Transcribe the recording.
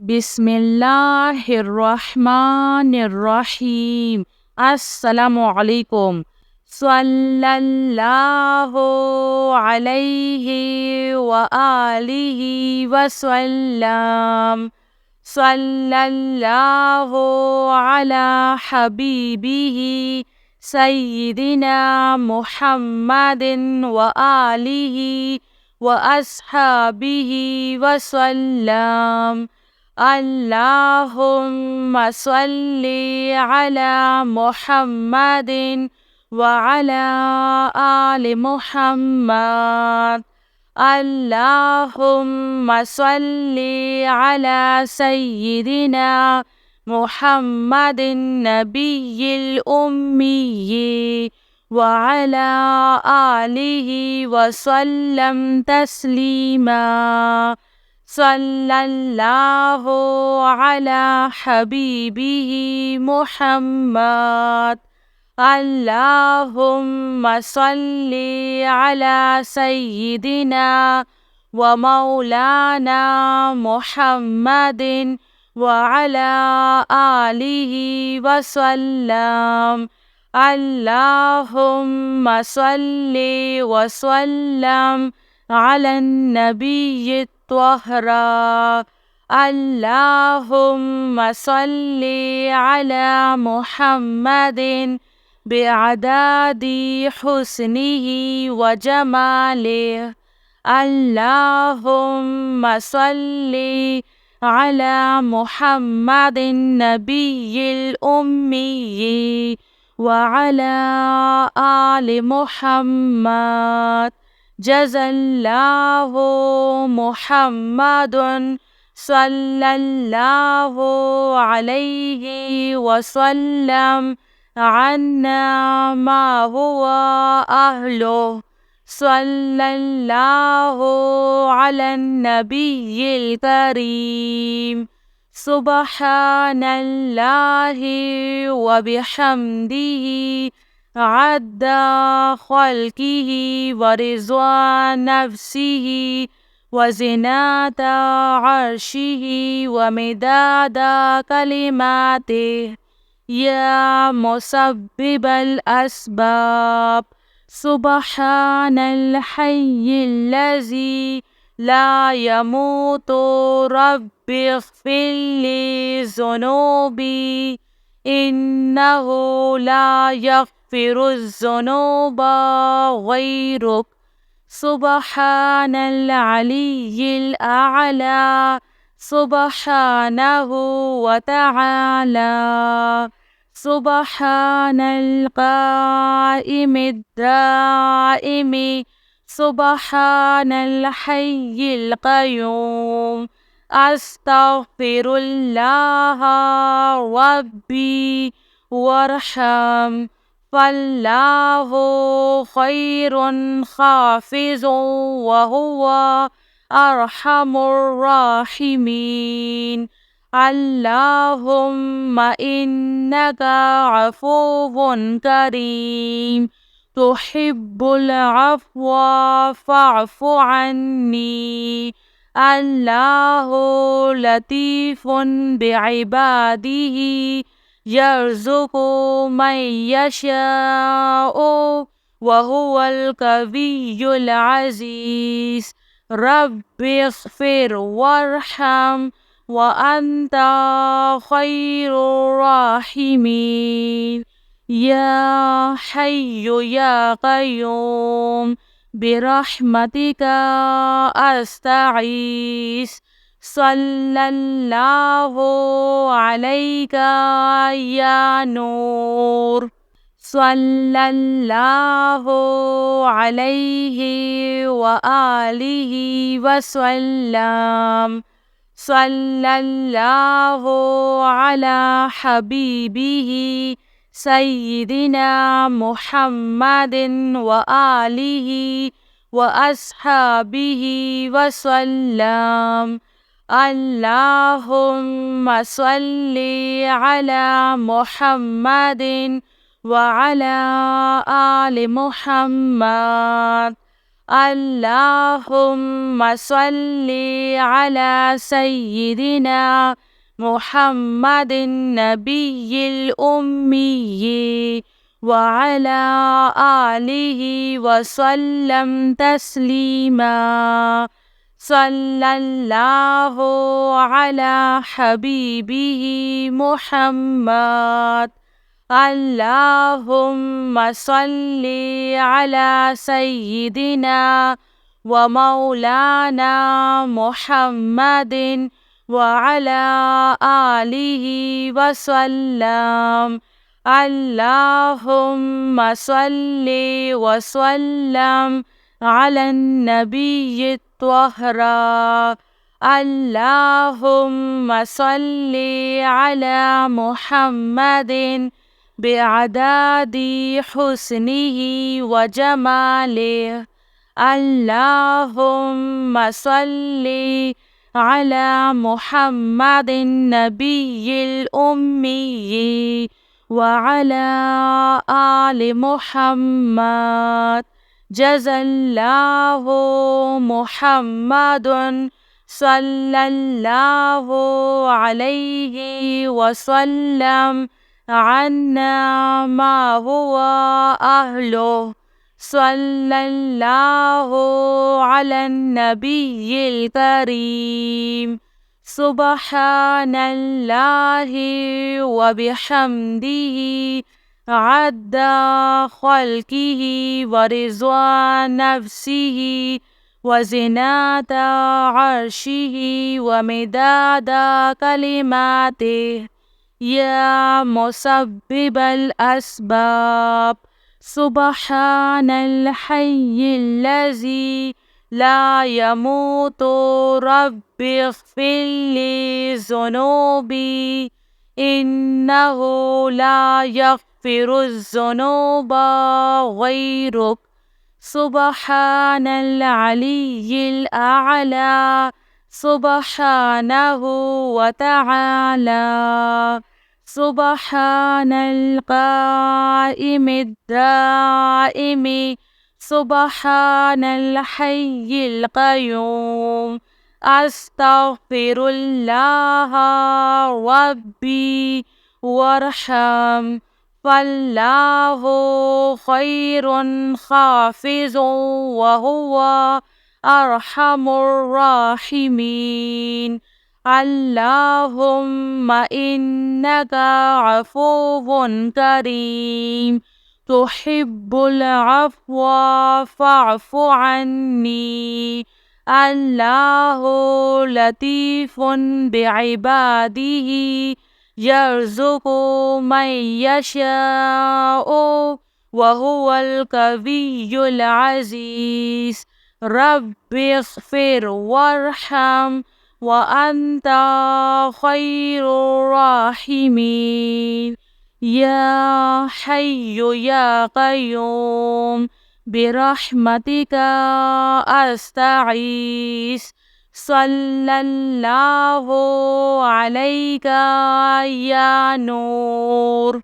बिस्मिल्लाहिर्रहमानिर्रहीम। अस्सलामु अलैकुम। सल्लल्लाहु अलैहि व आलिहि वसल्लम। सल्लल्लाहु अला हबीबिही सय्यिदिना मुहम्मदिन व आलिहि व अस्हाबिहि वसल्लम। अल्लाहुम्मा सल्ली अला मुहम्मदिन व अला आलि मुहम्मद। अल्लाहुम्मा सल्ली अला सय्यिदिना मुहम्मदिन नबिय्यिल उम्मिय्यि व अला आलिहि व सल्लम तस्लीमा। सल्लल्लाहु अला हबीबिही मुहम्मद। अल्लाहुम्मा सल्ली अला सय्यिदिना व मौलाना मुहम्मदिन व अला आलिहि व सल्लम। अल्लाहुम्मा सल्ली व सल्लम अलन नबिय्यि त्वहरा। अल्लाहुम्मा सल्ली अला मुहम्मदिन बिअदादि हुस्निही व जमालिही। अल्लाहुम्मा सल्ली अला मुहम्मदिन नबिय्यिल उम्मिय्यि व अला आलि मुहम्मद। जज़ल्लाहु मुहम्मदुन सल्लल्लाहु अलैहि वसल्लम अन्ना मा हुवा अहलुहु। सल्लल्लाहु अलन नबिय्यिल करीम। सुब्हानल्लाहि व बिहम्दिही अद्दा खल्किही व रिज़्वा नफ्सिही व ज़िनाता अर्शिही व मिदादा कलिमातिही। या मुसब्बिबल अस्बाब। सुब्हानल हय्यिल्लज़ी ला यमूतु रब्बिग़फिरली ज़ुनूबी इन्नहु ला यग़फ़िरुज़्ज़ुनूबा ग़ैरुक। सुब्हानल अलिय्यिल अअला। सुब्हानहु व तआला। सुब्हानल क़ाइमिद दाइमि। सुब्हानल हय्यिल क़य्यूम। अस्तग़फिरुल्लाह रब्बी वरहम। फल्लाहु खैरुन हाफ़िज़ुन व हुवा अरहमुर राहिमीन। अल्लाहुम्मा इन्नका अफ़ुव्वुन करीम तुहिब्बुल अफ़्वा फ़अफ़ु अन्नी। अल्लाहु लतीफ़ुन बिइबादिही यर्ज़ुक़ु मन यशाअु व हुवल क़विय्युल अज़ीज़। रब्बिग़फ़िर वरहम व अन्ता खैरुर राहिमीन। या हय्यु या क़य्यूम बिरहमतिका अस्तगीस। सल्लल्लाहु अलैका या नूर। सल्लल्लाहु अलैहि व आलिहि वसल्लम। सल्लल्लाहु अला हबीबिही सय्यिदिना मुहम्मदिन व आलिहि व अस्हाबिहि वसल्लम। अल्लाहुम्मा सल्ली अला मुहम्मदिन व अला आलि मुहम्मद। اللهم صل على سيدنا محمد النبي الأمي وعلى آله وسلم تسليما. صلى الله على حبيبه محمد. اللهم صل على سيدنا ومولانا محمد وعلى آله وسلم. اللهم صل وسلم على النبي الطاهر. اللهم صل على محمد بعدد حسنه وجماله. اللهم صل على محمد النبي الأمي وعلى آل محمد. جزى الله محمد صلى الله عليه وسلم عنا ما هو أهله. صلى الله على النبي الكريم. سبحان الله وبحمده عد خلقه ورضوان نفسه وزنة عرشه ومداد كلماته. يا مسبب الأسباب سبحان الحي الذي لا يموت. رب اغفر لي ذنوبي إنه لا يغفر الذنوب غيرك. سبحان العلي الأعلى سبحانه وتعالى. سبحان القائم الدائم سبحان الحي القيوم. أستغفر الله ربي وارحم فالله خير حافظ وهو أرحم الراحمين. اللهم إنك عفو كريم تحب العفو فاعف عني. الله لطيف بعباده يرزق من يشاء وهو القوي العزيز. رب اغفر وارحم وأنت خير الراحمين. يا حي يا قيوم برحمتك أستغيث. صلى الله عليك يا نور.